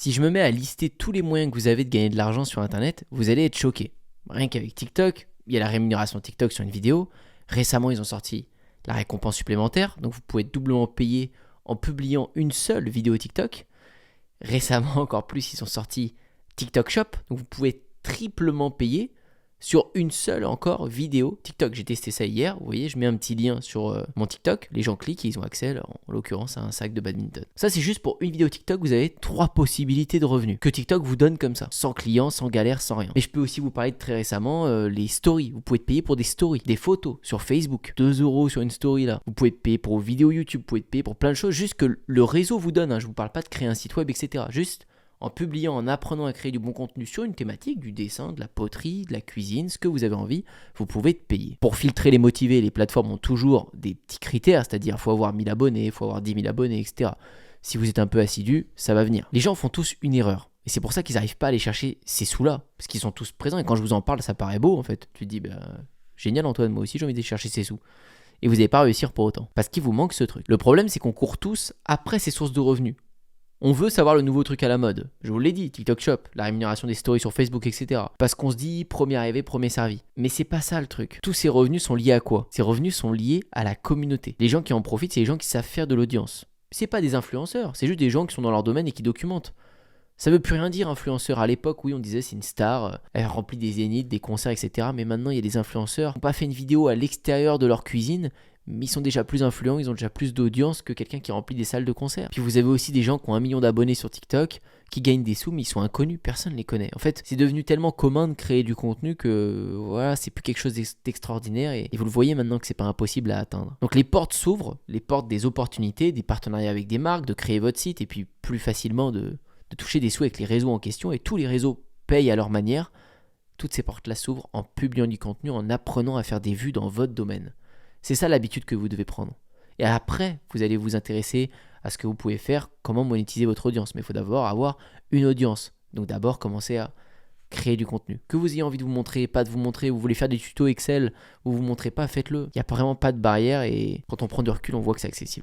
Si je me mets à lister tous les moyens que vous avez de gagner de l'argent sur Internet, vous allez être choqué. Rien qu'avec TikTok, il y a la rémunération TikTok sur une vidéo. Récemment, ils ont sorti la récompense supplémentaire, donc vous pouvez être doublement payé en publiant une seule vidéo TikTok. Récemment, encore plus, ils ont sorti TikTok Shop, donc vous pouvez être triplement payé sur une seule encore vidéo TikTok. J'ai testé ça hier, vous voyez, je mets un petit lien sur mon TikTok, les gens cliquent et ils ont accès, en l'occurrence, à un sac de badminton. Ça, c'est juste pour une vidéo TikTok, vous avez 3 possibilités de revenus que TikTok vous donne comme ça, sans client, sans galère, sans rien. Mais je peux aussi vous parler de très récemment les stories. Vous pouvez être payé pour des stories, des photos sur Facebook, 2€ sur une story là. Vous pouvez être payé pour vos vidéos YouTube, vous pouvez être payé pour plein de choses, juste que le réseau vous donne. Je vous parle pas de créer un site web, etc. Juste en publiant, en apprenant à créer du bon contenu sur une thématique, du dessin, de la poterie, de la cuisine, ce que vous avez envie, vous pouvez être payé. Pour filtrer les motivés, les plateformes ont toujours des petits critères, c'est-à-dire il faut avoir 1000 abonnés, il faut avoir 10 000 abonnés, etc. Si vous êtes un peu assidu, ça va venir. Les gens font tous une erreur. Et c'est pour ça qu'ils n'arrivent pas à aller chercher ces sous-là, parce qu'ils sont tous présents. Et quand je vous en parle, ça paraît beau en fait. Tu te dis, génial Antoine, moi aussi j'ai envie d'aller chercher ces sous. Et vous n'allez pas réussir pour autant, parce qu'il vous manque ce truc. Le problème, c'est qu'on court tous après ces sources de revenus. On veut savoir le nouveau truc à la mode. Je vous l'ai dit, TikTok Shop, la rémunération des stories sur Facebook, etc. Parce qu'on se dit premier arrivé, premier servi. Mais c'est pas ça le truc. Tous ces revenus sont liés à quoi? Ces revenus sont liés à la communauté. Les gens qui en profitent, c'est les gens qui savent faire de l'audience. C'est pas des influenceurs, c'est juste des gens qui sont dans leur domaine et qui documentent. Ça veut plus rien dire influenceur. À l'époque, oui, on disait c'est une star, elle remplit des zéniths, des concerts, etc. Mais maintenant, il y a des influenceurs qui n'ont pas fait une vidéo à l'extérieur de leur cuisine, mais ils sont déjà plus influents, ils ont déjà plus d'audience que quelqu'un qui remplit des salles de concert. Puis vous avez aussi des gens qui ont 1 million d'abonnés sur TikTok, qui gagnent des sous, mais ils sont inconnus, personne ne les connaît. En fait, c'est devenu tellement commun de créer du contenu que voilà, c'est plus quelque chose d'extraordinaire et vous le voyez maintenant que c'est pas impossible à atteindre. Donc les portes s'ouvrent, les portes des opportunités, des partenariats avec des marques, de créer votre site et puis plus facilement de toucher des sous avec les réseaux en question, et tous les réseaux payent à leur manière. Toutes ces portes-là s'ouvrent en publiant du contenu, en apprenant à faire des vues dans votre domaine. C'est ça l'habitude que vous devez prendre. Et après, vous allez vous intéresser à ce que vous pouvez faire, comment monétiser votre audience. Mais il faut d'abord avoir une audience. Donc d'abord, commencer à créer du contenu. Que vous ayez envie de vous montrer, pas de vous montrer, vous voulez faire des tutos Excel, vous vous montrez pas, faites-le. Il n'y a vraiment pas de barrière et quand on prend du recul, on voit que c'est accessible.